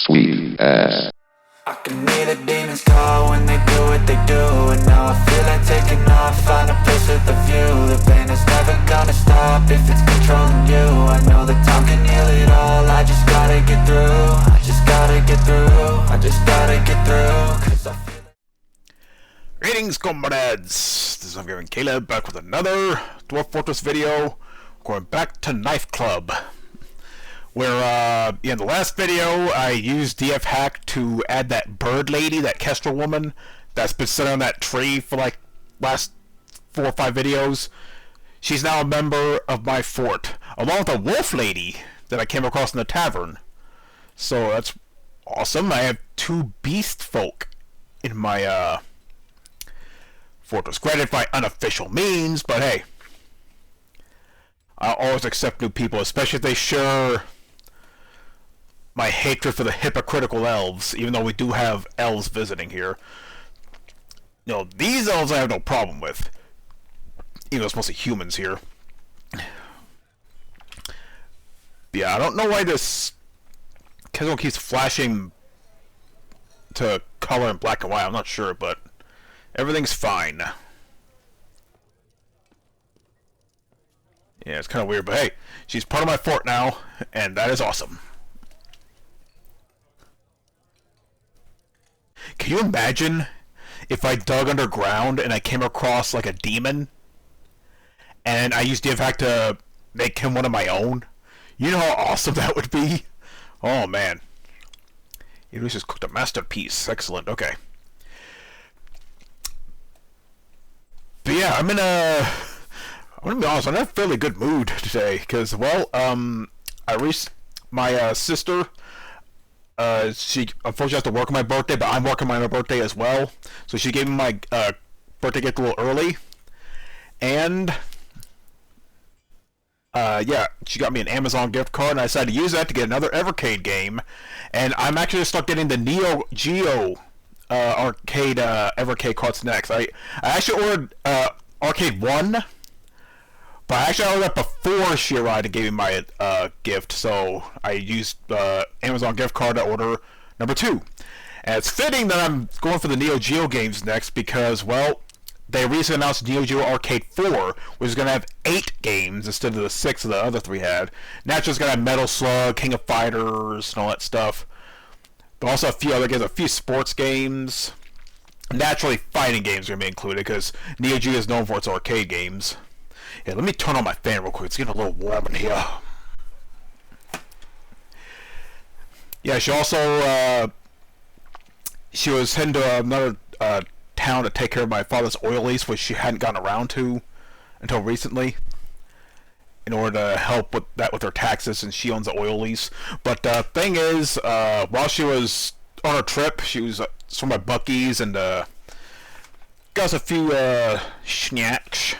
Sweet ass. I can hear the demons call when they do what they do. And now I feel like taking off, find a place with a view. The pain is never gonna stop if it's controlling you. I know that time can heal it all, I just gotta get through. I just gotta get through, I just gotta get through. Cause I feel like... Greetings, comrades! This is I'm Caleb, back with another Dwarf Fortress video. Going back to Knife Club. Where, in the last video, I used DF Hack to add that bird lady, that Kestrel woman, that's been sitting on that tree for, like, last 4 or 5 videos. She's now a member of my fort, along with a wolf lady that I came across in the tavern. So, that's awesome. I have 2 beast folk in my, fortress. Granted, by unofficial means, but hey. I'll always accept new people, especially if they share my hatred for the hypocritical elves, even though we do have elves visiting here. You know, these elves I have no problem with, even though it's mostly humans here. Yeah, I don't know why this Kesel keeps flashing to color in black and white. I'm not sure, but everything's fine. Yeah, it's kind of weird, but hey, she's part of my fort now, and that is awesome. Can you imagine if I dug underground and I came across like a demon, and I used DF Hack to make him one of my own? You know how awesome that would be? Oh man. You just cooked a masterpiece. Excellent. Okay. But yeah, I'm gonna be honest, I'm in a fairly good mood today, because, well, my sister, she unfortunately has to work on my birthday, but I'm working on my birthday as well, so she gave me my, birthday gift a little early, and, yeah, she got me an Amazon gift card, and I decided to use that to get another Evercade game, and I'm actually stuck getting the Neo Geo, arcade, Evercade cards next. I actually ordered, Arcade 1, but I actually ordered that before she arrived and gave me my gift, so I used the Amazon gift card to order number 2. And it's fitting that I'm going for the Neo Geo games next because, well, they recently announced Neo Geo Arcade 4, which is going to have 8 games instead of the 6 the other 3 had. Naturally, it's going to have Metal Slug, King of Fighters, and all that stuff. But also a few other games, a few sports games. Naturally, fighting games are going to be included because Neo Geo is known for its arcade games. Yeah, let me turn on my fan real quick. It's getting a little warm in here. Yeah, she also, she was heading to another town to take care of my father's oil lease, which she hadn't gotten around to until recently, in order to help with that with her taxes, and she owns the oil lease. But the thing is, while she was on her trip, she was from my Buc-ee's and got us a few snacks.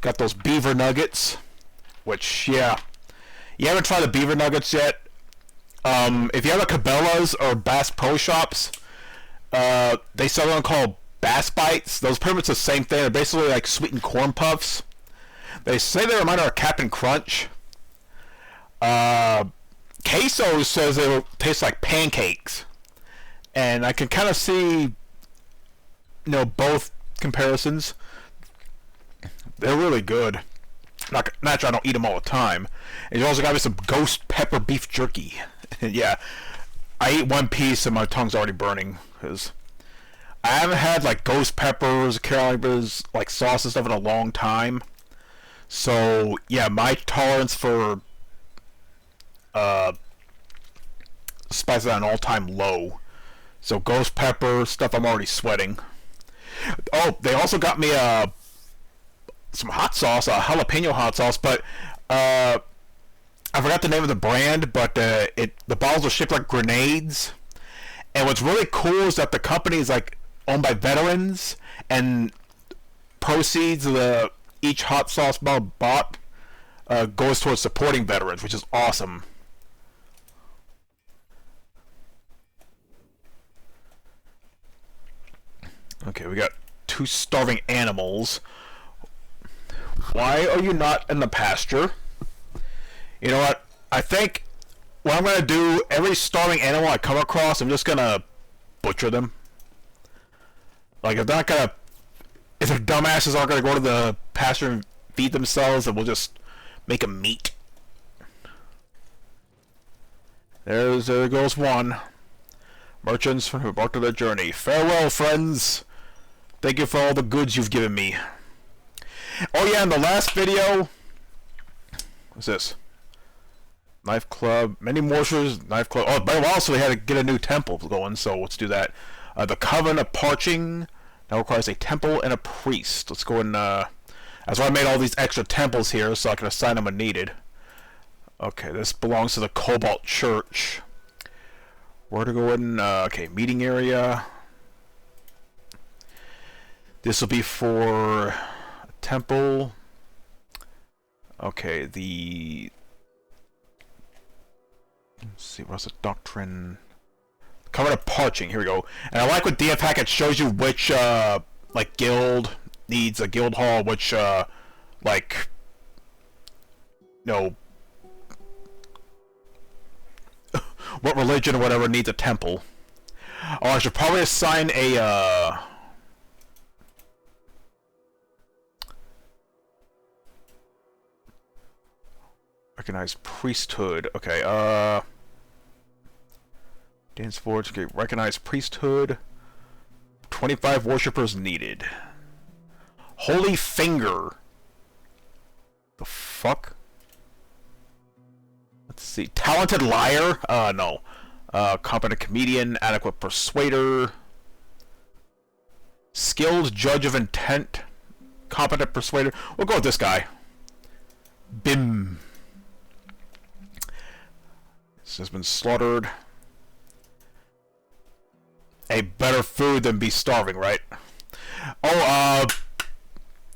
Got those beaver nuggets, which, yeah, you haven't tried the beaver nuggets yet. If you have a Cabela's or Bass Pro Shops, they sell them called Bass Bites. Those pretty much the same thing. They're basically like sweetened corn puffs. They say they remind her of Captain Crunch. Queso says they will taste like pancakes, and I can kind of see, you know, both comparisons. They're really good. Naturally, I don't eat them all the time. And you also got me some ghost pepper beef jerky. Yeah, I ate 1 piece and my tongue's already burning because I haven't had like ghost peppers, Carolina's like sauce and stuff in a long time. So yeah, my tolerance for spice is at an all-time low. So ghost pepper stuff, I'm already sweating. Oh, they also got me some hot sauce, jalapeno hot sauce, but I forgot the name of the brand, but the bottles are shaped like grenades. And what's really cool is that the company is like owned by veterans, and proceeds of each hot sauce bottle bought goes towards supporting veterans, which is awesome. Okay, we got 2 starving animals. Why are you not in the pasture? You know what? I think what I'm gonna do, every starving animal I come across, I'm just gonna butcher them. Like, if they're not gonna, if their dumbasses aren't gonna go to the pasture and feed themselves, then we'll just make them meat. There goes one. Merchants who embarked on their journey. Farewell, friends. Thank you for all the goods you've given me. Oh yeah, in the last video, what's this? Knife club, many morsels, knife club. Oh, but also we had to get a new temple going, so let's do that. The Coven of Parching now requires a temple and a priest. Let's go and that's why I made all these extra temples here, so I can assign them when needed. Okay, this belongs to the Cobalt Church. Where to go in? Okay, meeting area. This will be for a temple. Okay, let's see, what's the doctrine? Cover of Parching, here we go. And I like what DF Hack, it shows you which, like, guild needs a guild hall, which, like, no, what religion or whatever needs a temple. Oh, I should probably assign a, recognize priesthood. Okay, Dance Forge, okay, recognize priesthood. 25 worshippers needed. Holy Finger. The fuck? Let's see. Talented Liar? No. Competent Comedian, Adequate Persuader. Skilled Judge of Intent. Competent Persuader. We'll go with this guy. Bim. This has been slaughtered. A better food than be starving, right? Oh,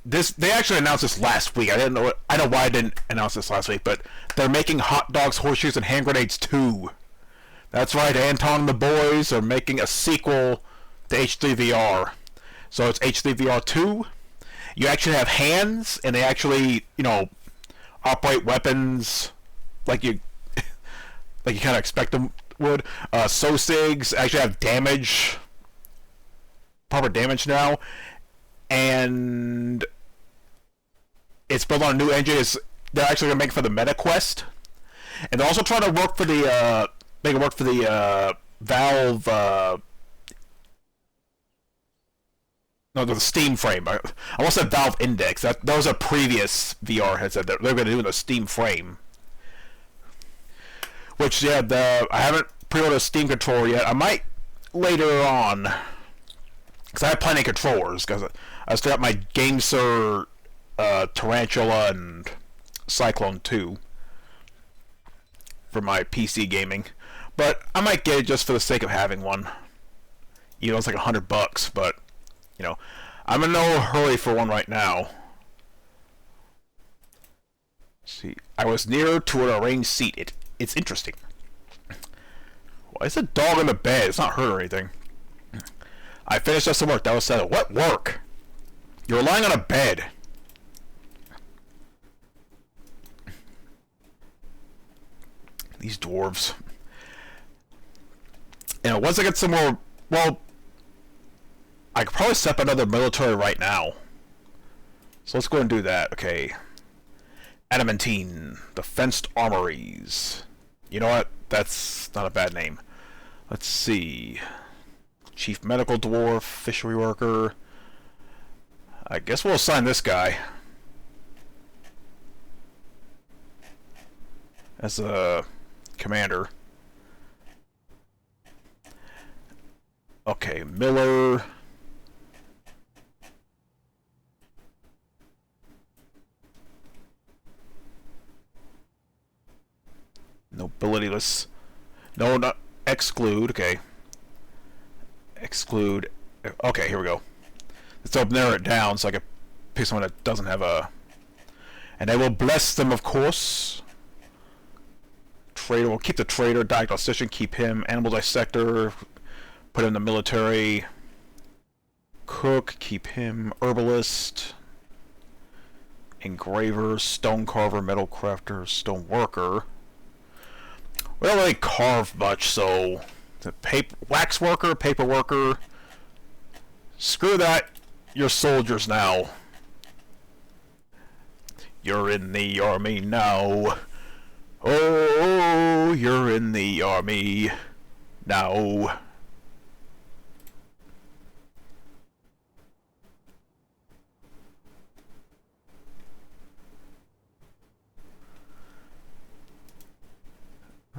they actually announced this last week. I know why I didn't announce this last week, but they're making hot dogs, horseshoes, and hand grenades 2. That's right, Anton and the boys are making a sequel to H3VR. So it's H3VR 2. You actually have hands, and they actually, you know, operate weapons like you kind of expect them would. SOSIGs actually have damage, proper damage now. And it's built on a new engine. They're actually going to make it for the MetaQuest, and they're also trying to work for the make it work for the Valve. No, the Steam frame. I almost said Valve Index. That was a previous VR headset that they're going to do in the Steam frame. Which, yeah, I haven't pre-ordered a Steam controller yet. I might later on, because I have plenty of controllers. Because I still got my GameSir Tarantula and Cyclone 2 for my PC gaming. But I might get it just for the sake of having one. You know, it's like $100, but, you know, I'm in no hurry for one right now. Let's see, I was near to an arranged seat. It's interesting. Why is a dog in the bed? It's not hurt or anything. I finished up some work. That was settled. What work? You're lying on a bed. These dwarves. And once I get some more, well, I could probably set up another military right now. So let's go and do that. Okay. Adamantine. The Fenced Armories. You know what? That's not a bad name. Let's see. Chief Medical Dwarf, Fishery Worker. I guess we'll assign this guy as a commander. Okay, Miller. Nobilityless. No, not exclude. Okay. Exclude. Okay, here we go. Let's narrow it down so I can pick someone that doesn't have a... And I will bless them, of course. Trader, we'll keep the trader. Diagnostician, keep him. Animal dissector, put him in the military. Cook, keep him. Herbalist. Engraver, stone carver, metal crafter, stone worker. We don't really carve much, so the wax worker, paper worker. Screw that. You're soldiers now. You're in the army now. Oh, you're in the army now.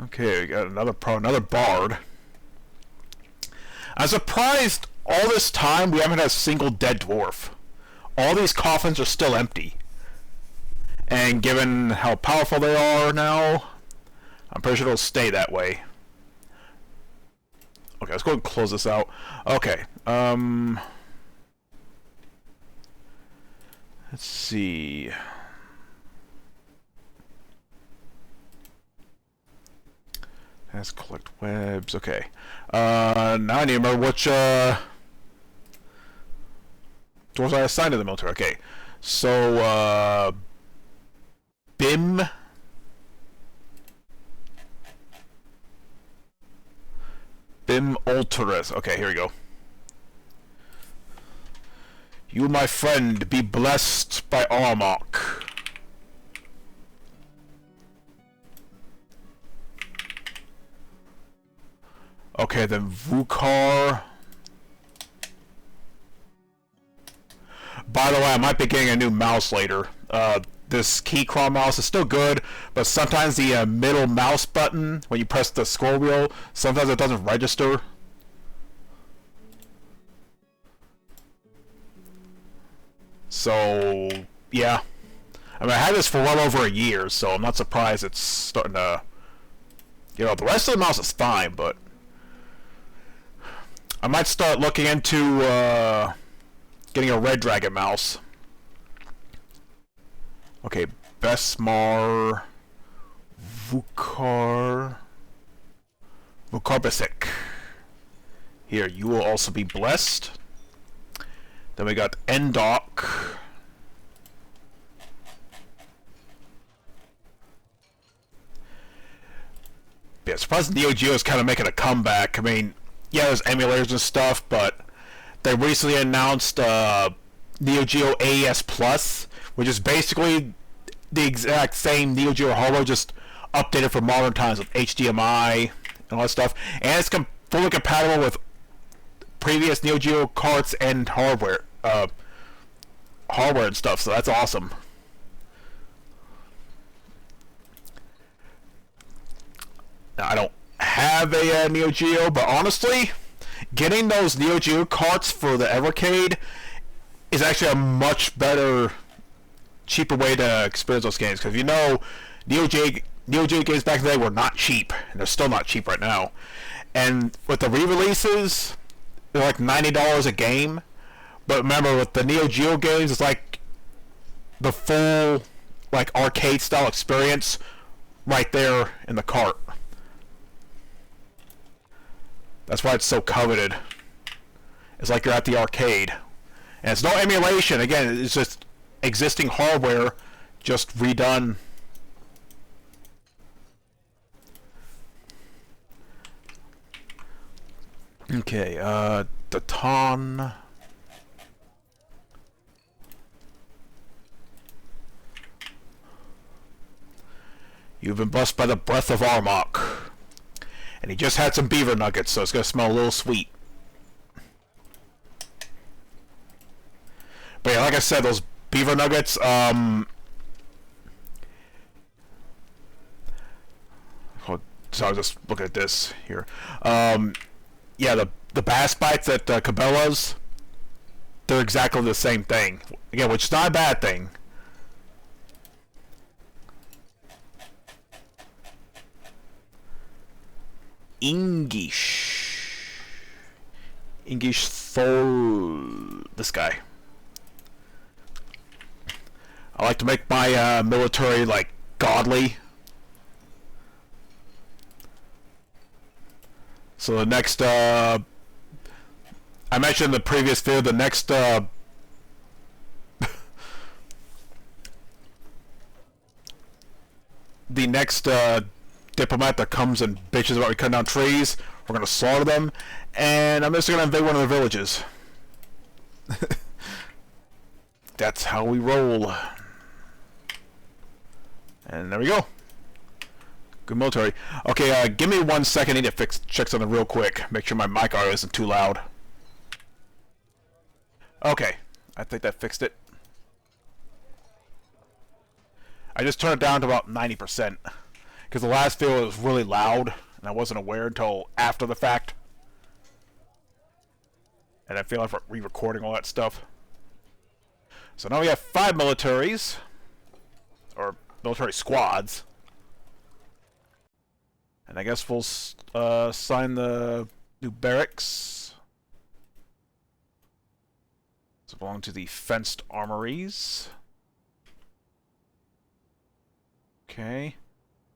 Okay, we got another bard. I'm surprised all this time we haven't had a single dead dwarf. All these coffins are still empty. And given how powerful they are now, I'm pretty sure it'll stay that way. Okay, let's go and close this out. Okay, let's see. Let's collect webs. Okay. Now I need to remember which dwarves I assigned to the military. Okay. So BIM. BIM Ultras. Okay, here we go. You, my friend, be blessed by Armok. Okay, then Vukar. By the way, I might be getting a new mouse later. This Keychron mouse is still good, but sometimes the middle mouse button, when you press the scroll wheel, sometimes it doesn't register. So, yeah. I mean, I had this for well over a year, so I'm not surprised it's starting to... You know, the rest of the mouse is fine, but... I might start looking into getting a Red Dragon mouse. Okay, Besmar, Vukar Basic. Here, you will also be blessed. Then we got Endok. Yeah, surprised Neo Geo is kind of making a comeback. I mean, yeah, there's emulators and stuff, but they recently announced Neo Geo AES Plus, which is basically the exact same Neo Geo hardware, just updated for modern times with HDMI and all that stuff. And it's fully compatible with previous Neo Geo carts and hardware and stuff, so that's awesome. Now, I don't have a Neo Geo, but honestly, getting those Neo Geo carts for the Evercade is actually a much better, cheaper way to experience those games. Because you know, Neo Geo games back in the day were not cheap, and they're still not cheap right now. And with the re-releases, they're like $90 a game. But remember, with the Neo Geo games, it's like the full, like, arcade style experience right there in the cart. That's why it's so coveted. It's like you're at the arcade. And it's no emulation. Again, it's just existing hardware just redone. Okay, Datan. You've been blessed by the breath of Armok. And he just had some beaver nuggets, so it's going to smell a little sweet. But yeah, like I said, those beaver nuggets, so I'll just look at this here. Yeah, the bass bites at Cabela's, they're exactly the same thing. Again, which is not a bad thing. Ingish Thol, this guy. I like to make my military like godly. So the next, I mentioned in the previous video, the next the next diplomat that comes and bitches about me cutting down trees. We're gonna slaughter them, and I'm just gonna invade one of their villages. That's how we roll. And there we go. Good military. Okay, give me 1 second. I need to check something real quick. Make sure my mic audio isn't too loud. Okay, I think that fixed it. I just turned it down to about 90%. Because the last video was really loud, and I wasn't aware until after the fact. And I feel like re-recording all that stuff. So now we have 5 militaries. Or military squads. And I guess we'll sign the new barracks. These belong to the fenced armories. Okay.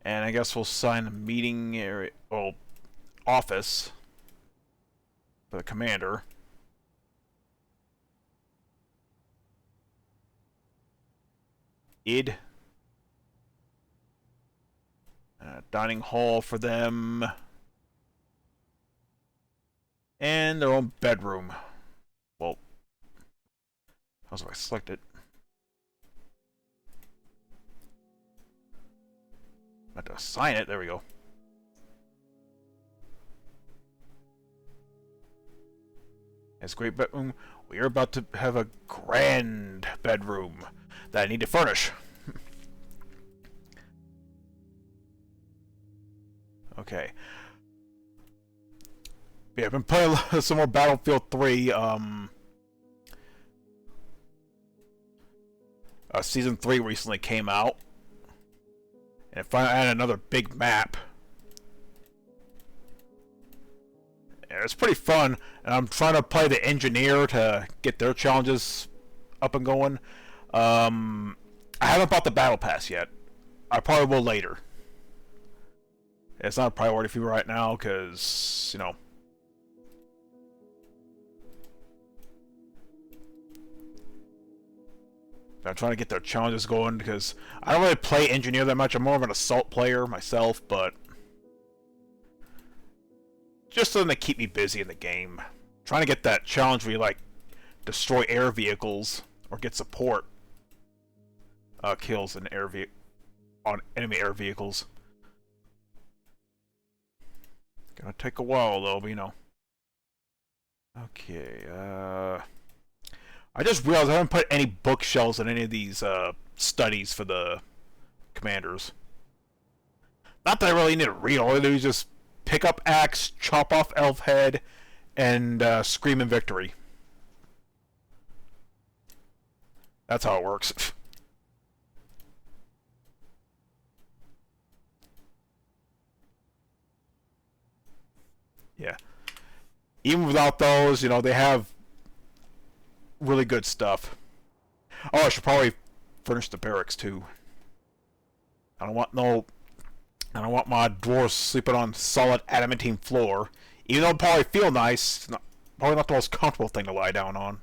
And I guess we'll sign a meeting area, well, office for the commander. Id. Dining hall for them. And their own bedroom. Well, how do I select it? I have to assign it. There we go. It's a great bedroom. We are about to have a grand bedroom that I need to furnish. Okay. Yeah, I've been playing some more Battlefield 3. Season 3 recently came out. And it finally added another big map. And it's pretty fun. And I'm trying to play the engineer to get their challenges up and going. I haven't bought the Battle Pass yet. I probably will later. It's not a priority for me right now, because, you know. I'm trying to get their challenges going, because I don't really play engineer that much. I'm more of an assault player myself, but just something to keep me busy in the game. Trying to get that challenge where you, like, destroy air vehicles, or get support kills in on enemy air vehicles. Gonna take a while though, but you know. Okay, I just realized I haven't put any bookshelves in any of these studies for the commanders. Not that I really need to read. All I do is just pick up axe, chop off elf head, and scream in victory. That's how it works. Yeah. Even without those, you know, they have really good stuff. Oh, I should probably furnish the barracks too. I don't want my dwarves sleeping on solid adamantine floor. Even though it'll probably feel nice, it's probably not the most comfortable thing to lie down on.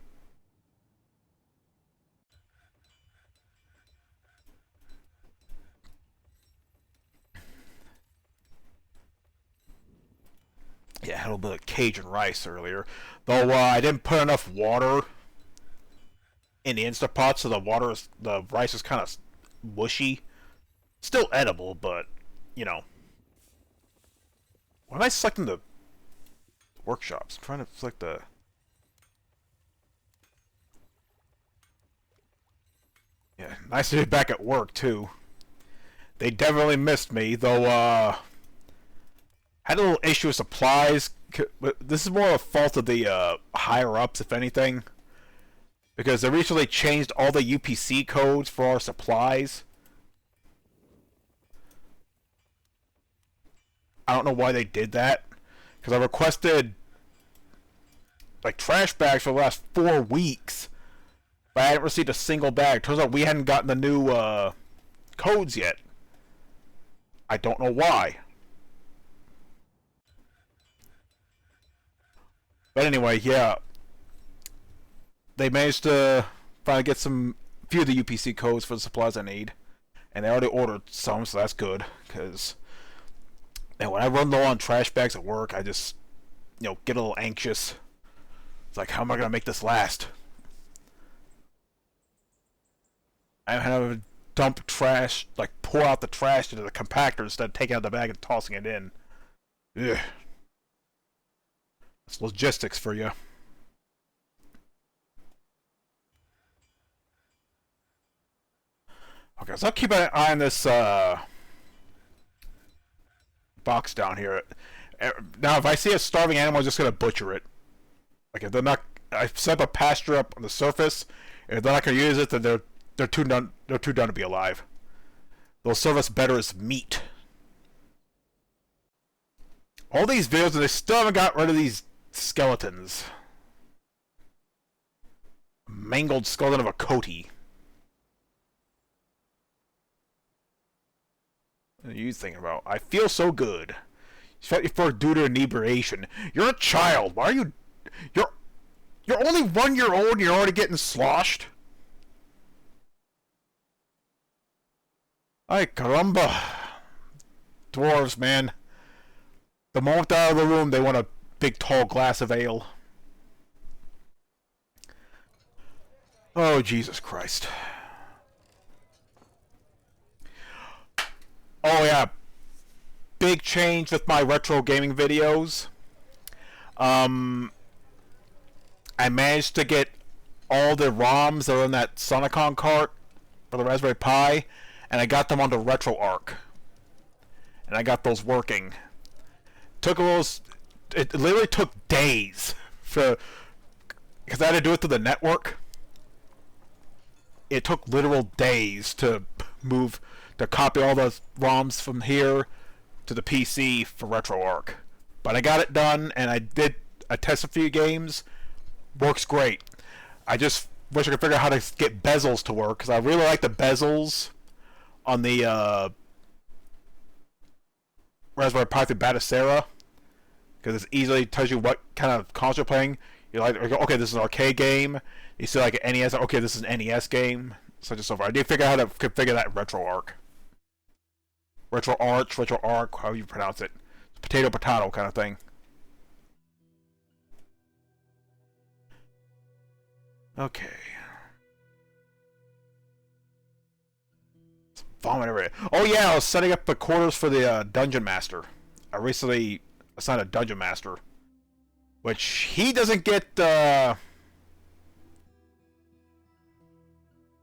Yeah, I had a little bit of Cajun rice earlier. Though I didn't put enough water in the Instapot, so the rice is kind of mushy. Still edible, but, you know. Why am I selecting the workshops? I'm trying to select the... Yeah, nice to be back at work, too. They definitely missed me, though, had a little issue with supplies. This is more a fault of the higher-ups, if anything. Because they recently changed all the UPC codes for our supplies. I don't know why they did that. Because I requested, like, trash bags for the last 4 weeks. But I hadn't received a single bag. Turns out we hadn't gotten the new codes yet. I don't know why. But anyway, yeah. They managed to finally get a few of the UPC codes for the supplies I need. And they already ordered some, so that's good. Because And when I run low on trash bags at work, I just, get a little anxious. It's like, how am I going to make this last? I have to dump trash, like pour out the trash into the compactor instead of taking out the bag and tossing it in. Ugh. That's logistics for you. Okay, so I'll keep an eye on this box down here. Now, if I see a starving animal, I'm just gonna butcher it. Like, if they're not, I set up a pasture up on the surface. If they're not gonna use it, then they're too done. They're too done to be alive. They'll serve us better as meat. All these videos, and they still haven't got rid of these skeletons. Mangled skeleton of a Coty. What are you thinking about? I feel so good. You felt your first due to inebriation. You're a child. Why are you... You're only 1 year old and you're already getting sloshed? Ay, caramba. Dwarves, man. The moment they're out of the room, they want a big, tall glass of ale. Oh, Jesus Christ. Oh, yeah. Big change with my retro gaming videos. I managed to get all the ROMs that are in that Sonicon cart for the Raspberry Pi, and I got them onto RetroArch. And I got those working. It literally took days because I had to do it through the network. It took literal days to copy all the ROMs from here to the PC for RetroArch. But I got it done, and I tested a few games. Works great. I just wish I could figure out how to get bezels to work, because I really like the bezels on the Raspberry Pi through Batocera, because it easily tells you what kind of console you're playing. You're like, okay, this is an arcade game. You see like an NES, okay, this is an NES game, such and so forth. I did figure out how to configure that in RetroArch. RetroArch, however you pronounce it. Potato kind of thing. Okay. Vomit everywhere. Oh yeah, I was setting up the quarters for the Dungeon Master. I recently assigned a Dungeon Master. Which he doesn't get,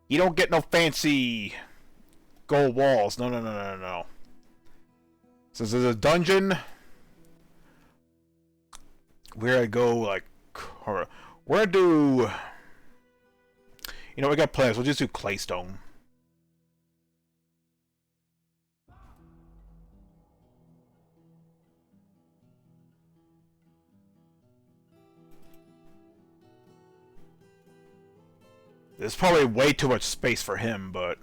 you don't get no fancy gold walls. No. Since there's a dungeon, where I go, like, where do... You know, we got plans. We'll just do Claystone. There's probably way too much space for him, but...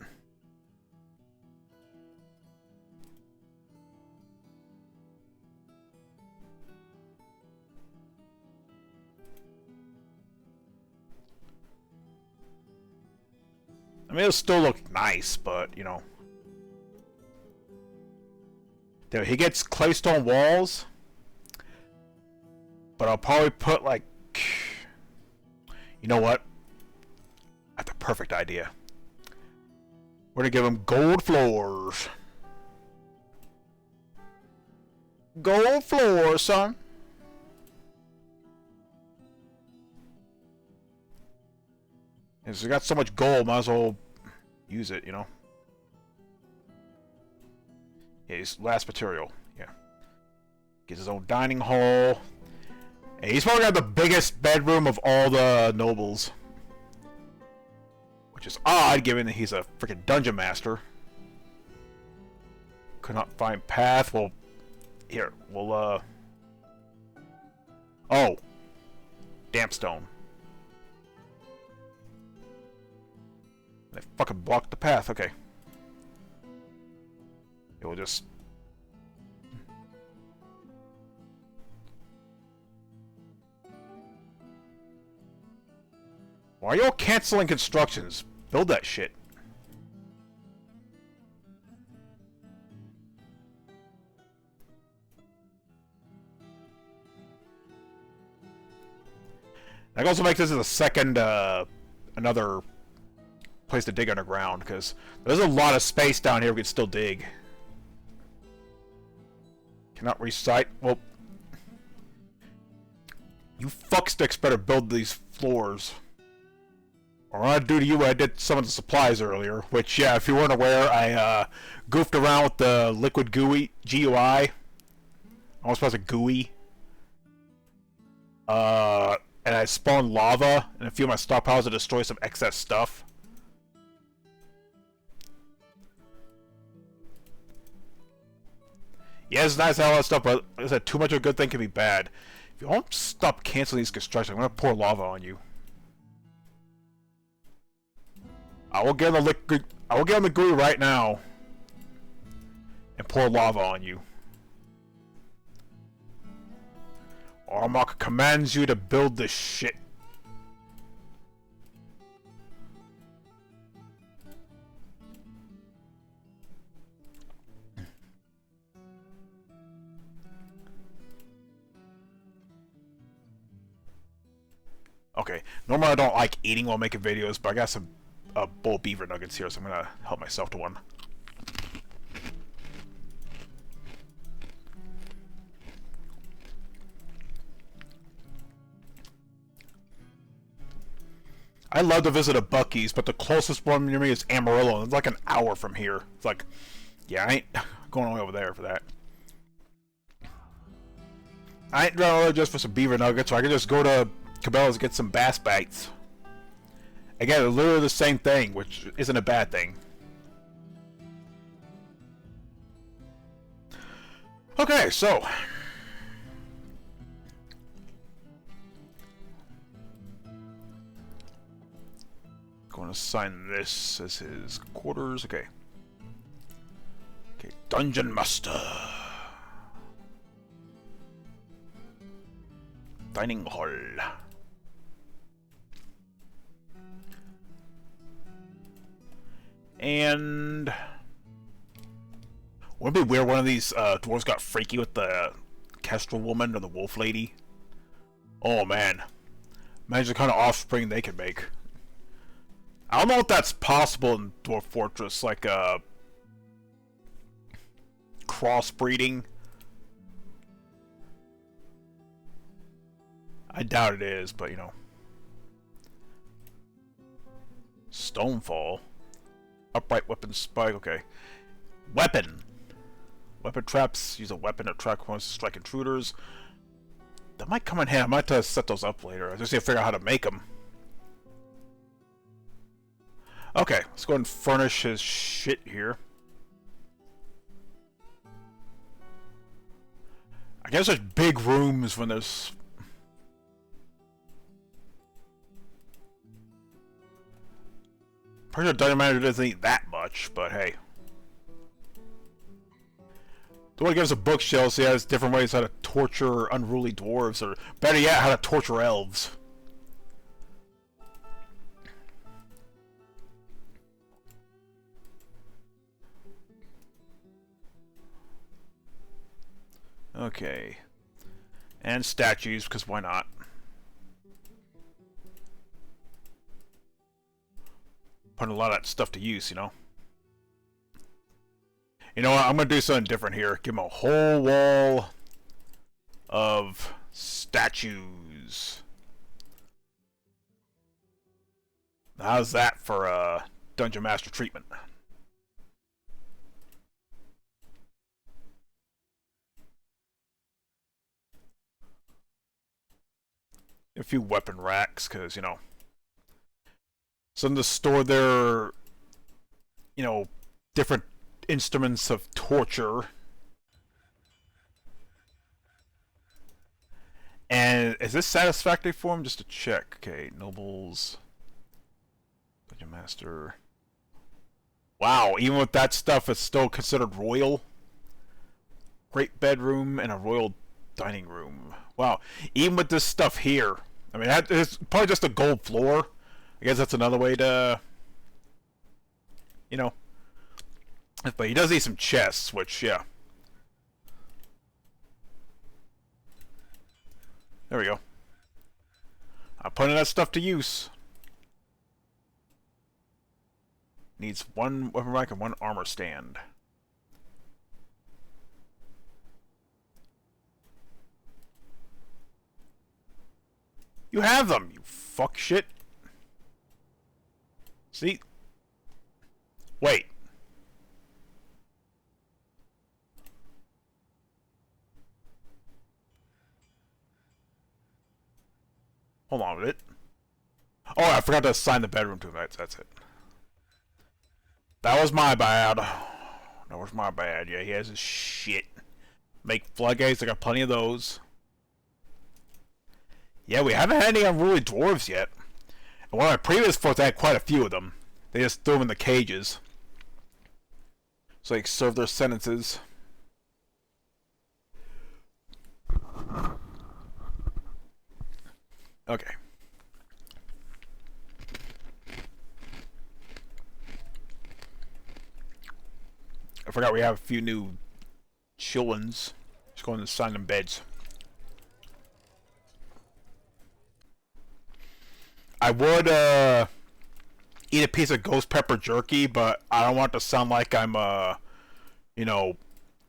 I mean, it'll still look nice, but, you know... There, he gets claystone walls. But I'll probably put, like... You know what? I have the perfect idea. We're gonna give him gold floors. Gold floors, son. If he got so much gold, might as well use it, you know. Yeah, his last material. Yeah. Gets his own dining hall. And he's probably got the biggest bedroom of all the nobles. Which is odd, given that he's a freaking dungeon master. Could not find path. Well, here, we'll, Oh! Dampstone. They fucking blocked the path, okay. It will just... Why are you all canceling constructions? Build that shit. That also makes this a second, another place to dig underground, because there's a lot of space down here we can still dig. Cannot recite. Well, you fucksticks better build these floors. Or I'll do to you what I did some of the supplies earlier, which, yeah, if you weren't aware, I goofed around with the liquid GUI, GUI. Almost supposed to GUI. And I spawned lava and a few of my stockpiles to destroy some excess stuff. Yeah, it's nice to have all that stuff, but like I said, too much of a good thing can be bad. If you don't stop canceling these constructions, I'm gonna pour lava on you. I will get on the liquid. I will get on the GUI right now and pour lava on you. Armok commands you to build this shit. Okay, normally I don't like eating while making videos, but I got some bowl beaver nuggets here, so I'm gonna help myself to one. I love to visit a Buc-ee's, but the closest one near me is Amarillo, and it's like an hour from here. It's like, yeah, I ain't going all the way over there for that. I ain't going just for some beaver nuggets, so I can just go to Cabela's and get some bass bites. Again, they're literally the same thing, which isn't a bad thing. Okay, so going to assign this as his quarters. Okay. Okay, Dungeon Master. Dining hall. And wouldn't it be weird one of these dwarves got freaky with the kestrel woman or the wolf lady? Oh man. Imagine the kind of offspring they could make. I don't know if that's possible in Dwarf Fortress, like crossbreeding. I doubt it is, but you know. Stonefall. Upright weapon spike, okay. Weapon! Weapon traps, use a weapon to attract opponents to strike intruders. That might come in handy. I might have to set those up later. I just need to figure out how to make them. Okay, let's go ahead and furnish his shit here. I guess there's big rooms when there's... Pretty sure Dungeon Manager doesn't need that much, but hey. The one gives a bookshelf, so he has different ways how to torture unruly dwarves, or better yet, how to torture elves. Okay. And statues, because why not? Putting a lot of that stuff to use, you know? You know what? I'm going to do something different here. Give him a whole wall of statues. How's that for Dungeon Master treatment? A few weapon racks, because, you know, something to store their, you know, different instruments of torture. And is this satisfactory for him? Just to check. Okay, nobles. Dungeon Master. Wow, even with that stuff, it's still considered royal. Great bedroom and a royal dining room. Wow, even with this stuff here. I mean, it's probably just a gold floor. I guess that's another way to, you know. But he does need some chests, which, yeah. There we go. I'll put putting that stuff to use. Needs one weapon rack and one armor stand. You have them, you fuck shit. See? Wait. Hold on a minute. Oh, I forgot to assign the bedroom to him. That's it. That was my bad. That was my bad. Yeah, he has his shit. Make floodgates. I got plenty of those. Yeah, we haven't had any unruly dwarves yet. And one of my previous forts, I had quite a few of them. They just threw them in the cages, so they serve their sentences. Okay. I forgot we have a few new chillins. Just going to assign them beds. I would eat a piece of ghost pepper jerky, but I don't want it to sound like I'm you know,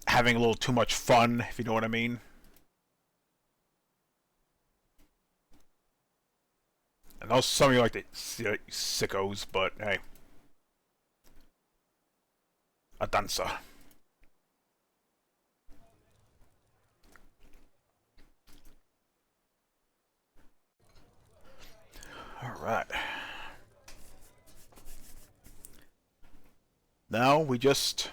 having a little too much fun, if you know what I mean. I know some of you like the sickos, but hey. A dancer. Alright. Now we just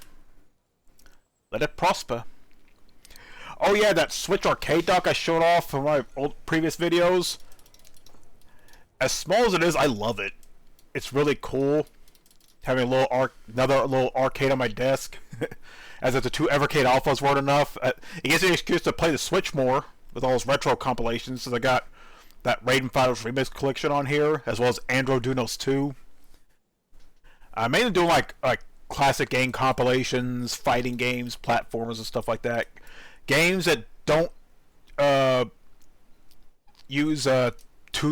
let it prosper. Oh yeah, that Switch arcade dock I showed off from my old previous videos. As small as it is, I love it. It's really cool. Having a little another little arcade on my desk. As if the two Evercade Alphas weren't enough. It gives me an excuse to play the Switch more with all those retro compilations, since I got that Raiden Fighters Remix collection on here, as well as Androdunos 2. I'm mainly doing like classic game compilations, fighting games, platformers, and stuff like that. Games that don't use 2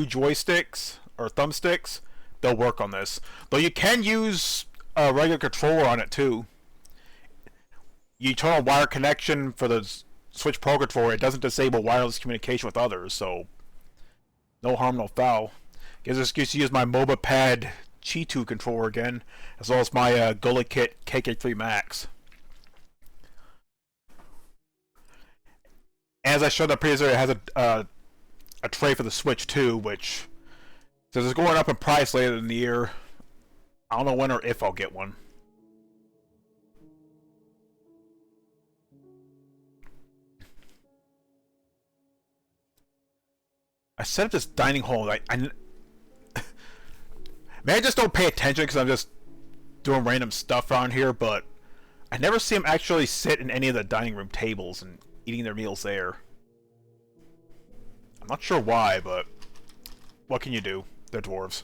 joysticks or thumbsticks, they'll work on this. Though you can use a regular controller on it too. You turn on wire connection for the Switch Pro controller, it doesn't disable wireless communication with others, so no harm, no foul. Gives an excuse to use my MobaPad Chi2 controller again, as well as my Gully Kit KK3 Max. As I showed up previously, it has a tray for the Switch too, which, since it's going up in price later in the year, I don't know when or if I'll get one. I set up this dining hall. Maybe I just don't pay attention because I'm just doing random stuff around here, but I never see them actually sit in any of the dining room tables and eating their meals there. I'm not sure why, but what can you do? They're dwarves.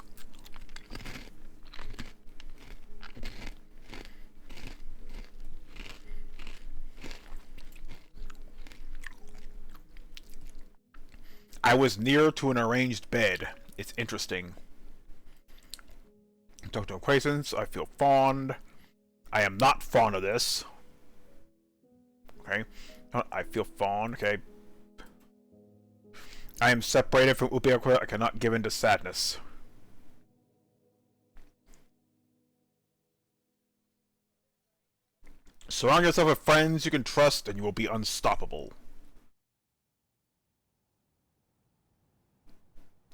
I was near to an arranged bed. It's interesting. Talk to acquaintance. I feel fond. I am not fond of this. Okay. I feel fond. Okay. I am separated from Upiakura. I cannot give in to sadness. Surround yourself with friends you can trust and you will be unstoppable.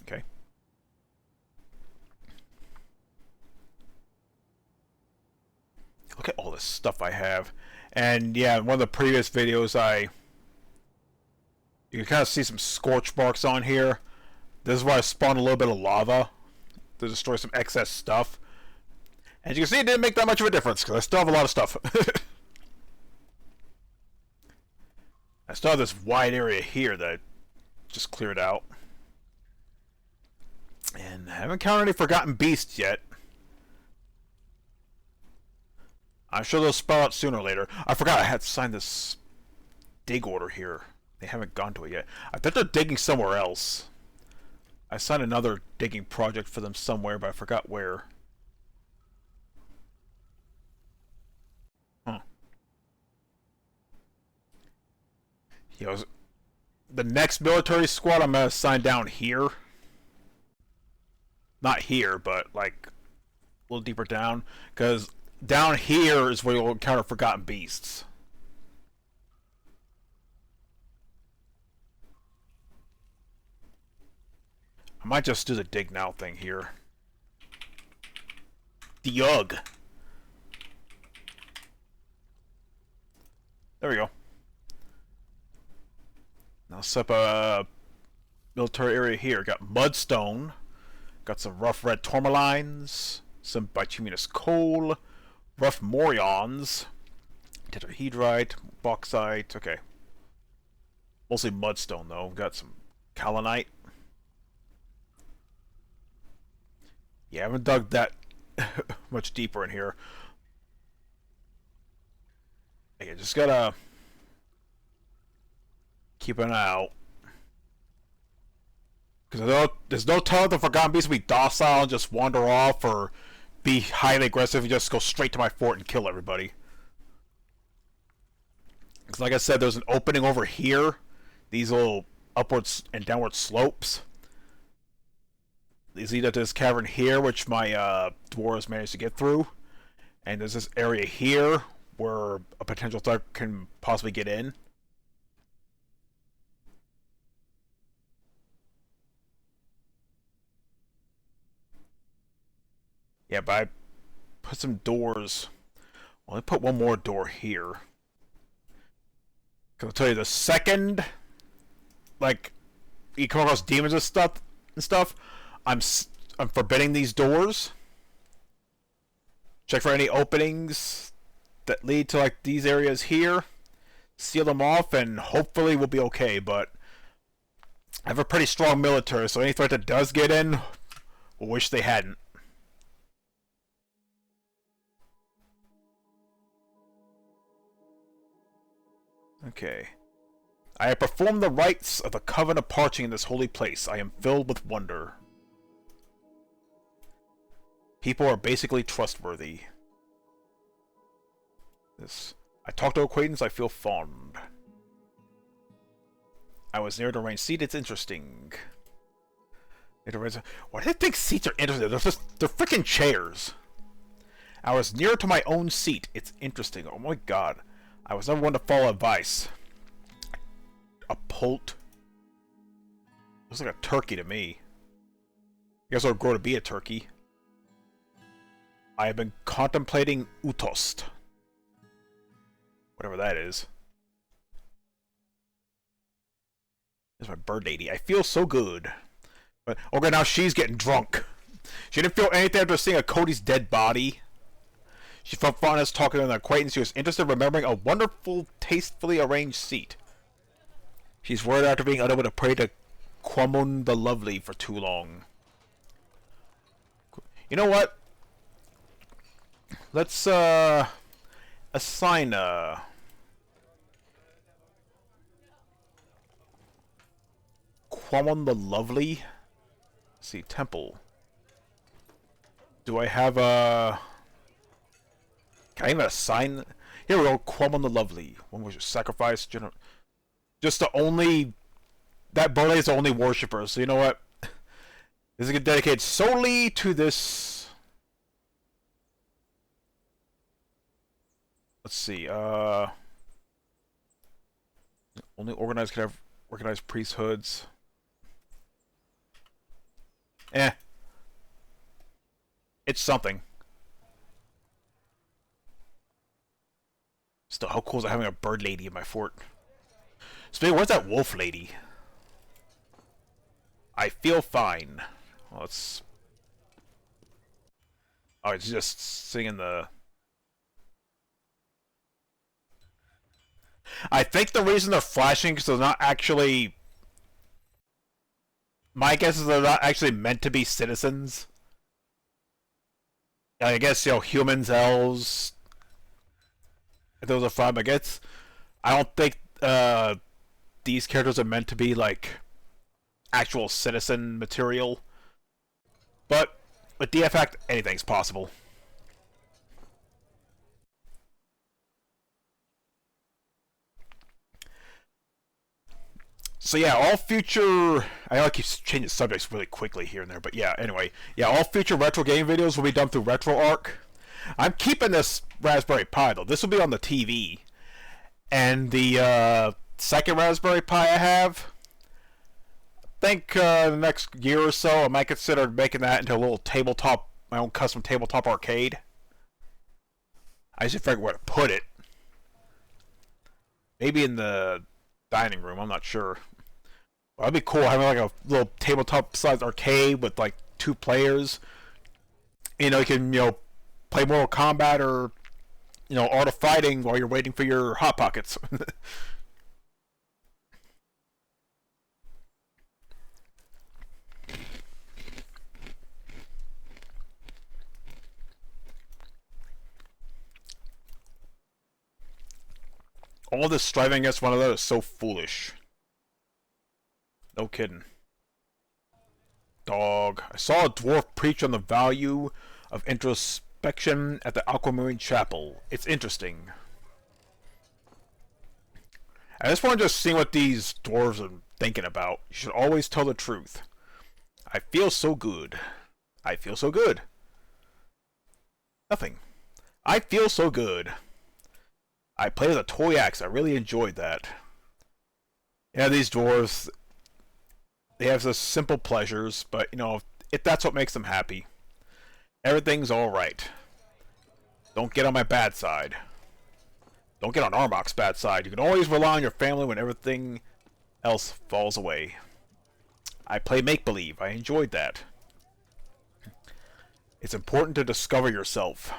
Okay. Look at all this stuff I have. And yeah, in one of the previous videos you can kind of see some scorch marks on here. This is where I spawned a little bit of lava to destroy some excess stuff. As you can see, it didn't make that much of a difference because I still have a lot of stuff. I still have this wide area here that I just cleared out. And I haven't encountered any forgotten beasts yet. I'm sure they'll spell out sooner or later. I forgot I had to sign this dig order here. They haven't gone to it yet. I think they're digging somewhere else. I signed another digging project for them somewhere, but I forgot where. Huh. Yo, the next military squad I'm gonna assign down here. Not here, but like a little deeper down, because down here is where you'll encounter forgotten beasts. I might just do the dig now thing here. The Yug. There we go. Now set up a military area here. Got mudstone. Got some rough red tourmalines. Some bituminous coal. Rough morions. Tetrahedrite. Bauxite. Okay. Mostly mudstone though. Got some kaolinite. Yeah, I haven't dug that much deeper in here. Okay, just gotta keep an eye out. Because there's no telling the Forgotten Beast will be docile and just wander off, or be highly aggressive and just go straight to my fort and kill everybody. Because like I said, there's an opening over here. These little upwards and downward slopes. These lead up to this cavern here, which my dwarves managed to get through. And there's this area here where a potential threat can possibly get in. Yeah, but I put some doors. Well, let me put one more door here. Because I'll tell you, the second, like, you come across demons and stuff, I'm forbidding these doors. Check for any openings that lead to like these areas here. Seal them off, and hopefully we'll be okay. But I have a pretty strong military, so any threat that does get in, will wish they hadn't. Okay. I have performed the rites of the coven of parching in this holy place. I am filled with wonder. People are basically trustworthy. I talk to acquaintance, I feel fond. I was near the range seat, it's interesting. Why do they think seats are interesting? They're freaking chairs. I was near to my own seat, it's interesting. Oh my god. I was never one to follow advice. A poult. Looks like a turkey to me. I guess I'll grow to be a turkey. I have been contemplating Utost. Whatever that is. There's my bird lady. I feel so good. But okay, now she's getting drunk. She didn't feel anything after seeing a Cody's dead body. She felt fondness talking to an acquaintance. She was interested in remembering a wonderful, tastefully arranged seat. She's worried after being unable to pray to Kwamun the Lovely for too long. You know what? Let's assign Kwamun the Lovely. Let's see, temple. Do I have a? Can I even assign? Here we go, Kwamun the Lovely. When was your sacrifice? Just the only that birthday is the only worshipper. So you know what? This is dedicated solely to this. Let's see. Only organized can have organized priesthoods. It's something. Still, how cool is it having a bird lady in my fort? Speaking, where's that wolf lady? I feel fine. Well, it's. Oh, it's just singing the. I think the reason they're flashing is they're not actually. My guess is they're not actually meant to be citizens. I guess, you know, humans, elves. If those are fine, I guess. I don't think these characters are meant to be like actual citizen material. But with DFX, anything's possible. So yeah, all future... I know I keep changing subjects really quickly here and there, but yeah, anyway. Yeah, all future retro game videos will be done through RetroArch. I'm keeping this Raspberry Pi, though. This will be on the TV. And the second Raspberry Pi I have, I think the next year or so, I might consider making that into a little tabletop, my own custom tabletop arcade. I just figure where to put it. Maybe in the dining room, I'm not sure. Well, that'd be cool, having like a little tabletop-sized arcade with like 2 players. You know, you can, play Mortal Kombat or, Art of Fighting while you're waiting for your Hot Pockets. All this striving against one another is so foolish. No kidding. Dog. I saw a dwarf preach on the value of introspection at the Aquamarine Chapel. It's interesting. I just want to see what these dwarves are thinking about. You should always tell the truth. I feel so good. I feel so good. Nothing. I feel so good. I played with a toy axe. I really enjoyed that. Yeah, these dwarves, they have such simple pleasures, but, if that's what makes them happy, everything's alright. Don't get on my bad side. Don't get on Armok's bad side. You can always rely on your family when everything else falls away. I play make-believe. I enjoyed that. It's important to discover yourself.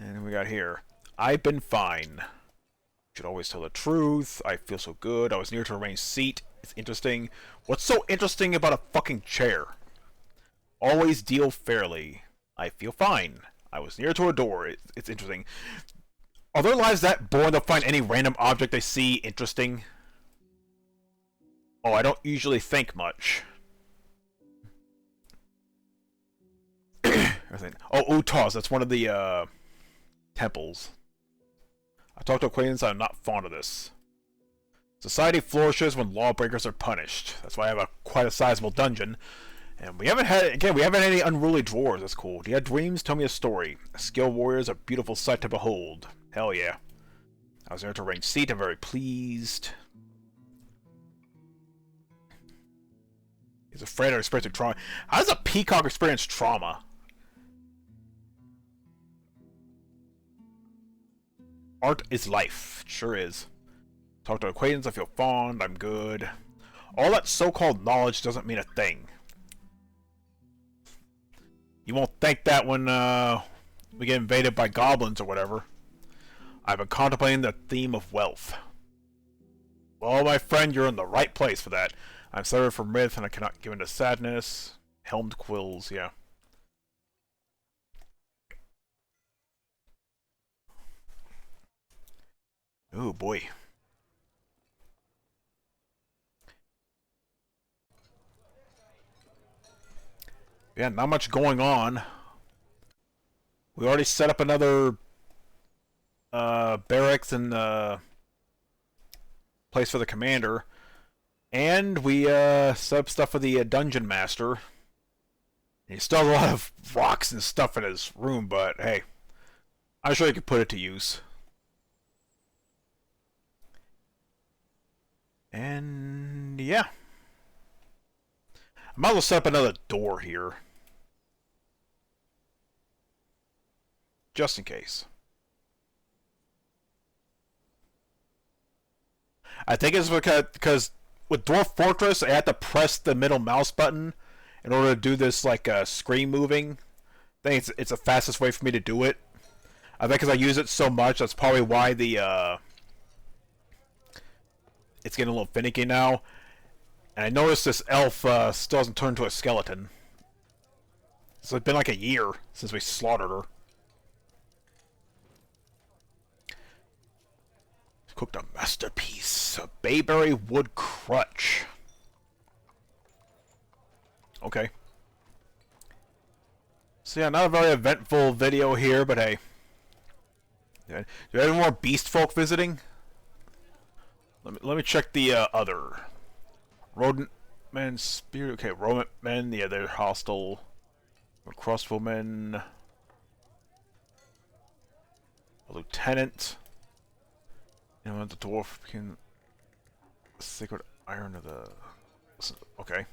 And we got here. I've been fine. Should always tell the truth. I feel so good. I was near to a arranged seat. It's interesting. What's so interesting about a fucking chair? Always deal fairly. I feel fine. I was near to a door. It's interesting. Are their lives that boring to find any random object they see interesting? Oh, I don't usually think much. Oh, Utas. That's one of the, temples. I talked to acquaintances. I'm not fond of this. Society flourishes when lawbreakers are punished. That's why I have quite a sizable dungeon. And we haven't had any unruly dwarves. That's cool. Do you have dreams? Tell me a story. Skilled warriors are a beautiful sight to behold. Hell yeah. I was there to arrange seat. I'm very pleased. He's afraid of experiencing trauma. How does a peacock experience trauma? Art is life. It sure is. Talk to acquaintance, I feel fond, I'm good. All that so-called knowledge doesn't mean a thing. You won't think that when we get invaded by goblins or whatever. I've been contemplating the theme of wealth. Well, my friend, you're in the right place for that. I'm severed from myth and I cannot give in to sadness. Helmed quills, yeah. Oh boy. Yeah, not much going on. We already set up another barracks and place for the commander. And we set up stuff for the dungeon master. He still has a lot of rocks and stuff in his room, but hey, I'm sure he could put it to use. And yeah. I might as well set up another door here. Just in case. I think it's because with Dwarf Fortress, I had to press the middle mouse button in order to do this like screen moving. I think it's the fastest way for me to do it. I think because I use it so much, that's probably why the it's getting a little finicky now. And I noticed this elf still hasn't turned into a skeleton. So it's been like a year since we slaughtered her. Cooked a masterpiece. A bayberry wood crutch. Okay. So yeah, not a very eventful video here, but hey. Do we have any more beast folk visiting? Let me check the other. Rodent men, spirit. Okay, rodent men. Yeah, they're hostile. Crossbowmen. A lieutenant. You know, the dwarf can. Sacred iron of the. Okay.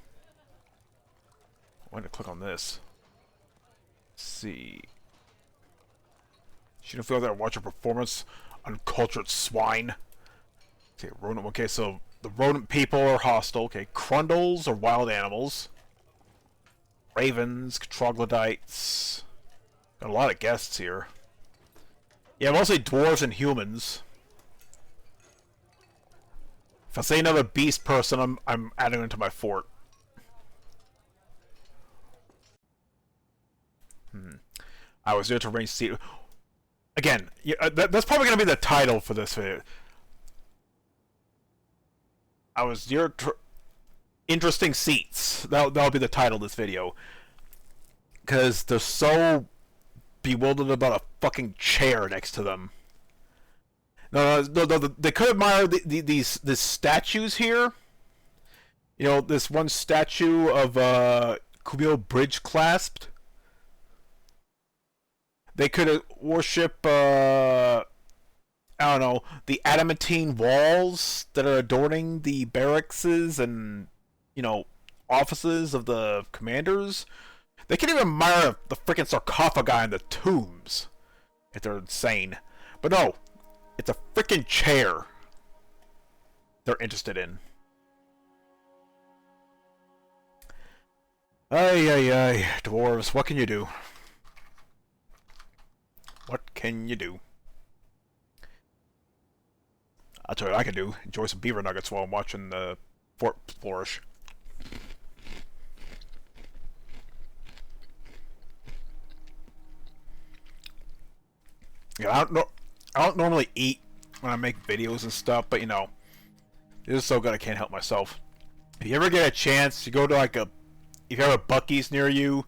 Why did I click on this? Let's see. She don't feel that watch your performance, uncultured swine. Okay, rodent. Okay, so the rodent people are hostile. Okay, crundles are wild animals. Ravens, troglodytes. Got a lot of guests here. Yeah, mostly dwarves and humans. If I say another beast person, I'm adding into my fort. I was there to arrange seat. Again, yeah, that's probably going to be the title for this video. I was there to... Interesting seats. That'll be the title of this video. Because they're so bewildered about a fucking chair next to them. No, they could admire these statues here. You know, this one statue of Kubil Bridge clasped. They could worship, I don't know, the adamantine walls that are adorning the barracks and, you know, offices of the commanders. They can even admire the freaking sarcophagi and the tombs, if they're insane. But no, it's a freaking chair they're interested in. Ay, dwarves, what can you do? What can you do? I'll tell you what I can do. Enjoy some beaver nuggets while I'm watching the fort flourish. Yeah, I don't normally eat when I make videos and stuff, but you know, this is so good I can't help myself. If you ever get a chance, you go to like if you have a Buc-ee's near you,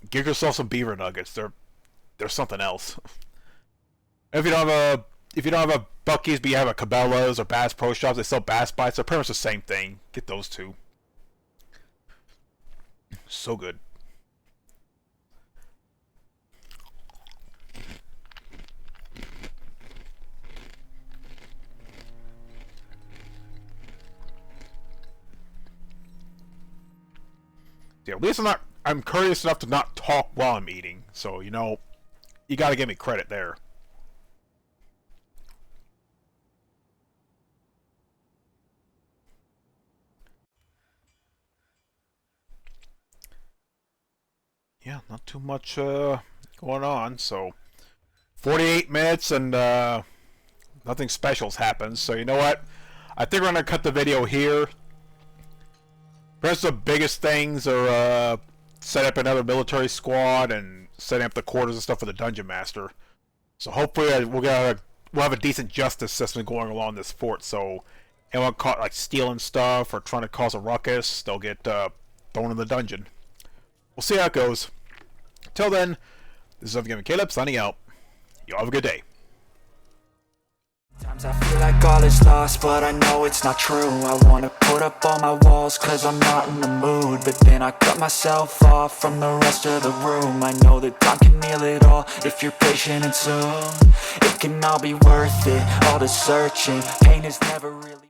give yourself some beaver nuggets. They're something else. If you don't have a Buc-ee's, but you have a Cabela's or Bass Pro Shops, they sell Bass Bites. They're pretty much the same thing. Get those two. So good. Yeah, at least I'm courteous enough to not talk while I'm eating. So, you know, you gotta give me credit there. Yeah, not too much going on. So, 48 minutes and nothing special's happened. So, you know what? I think we're gonna cut the video here. Perhaps the biggest things are set up another military squad and setting up the quarters and stuff for the dungeon master. So hopefully we'll have a decent justice system going along this fort. So anyone caught like stealing stuff or trying to cause a ruckus, they'll get thrown in the dungeon. We'll see how it goes. Till then, this is Caleb signing out. You all have a good day. Sometimes I feel like all is lost, but I know it's not true. I wanna put up all my walls cause I'm not in the mood, but then I cut myself off from the rest of the room. I know that time can heal it all if you're patient, and soon it can all be worth it. All the searching, pain is never really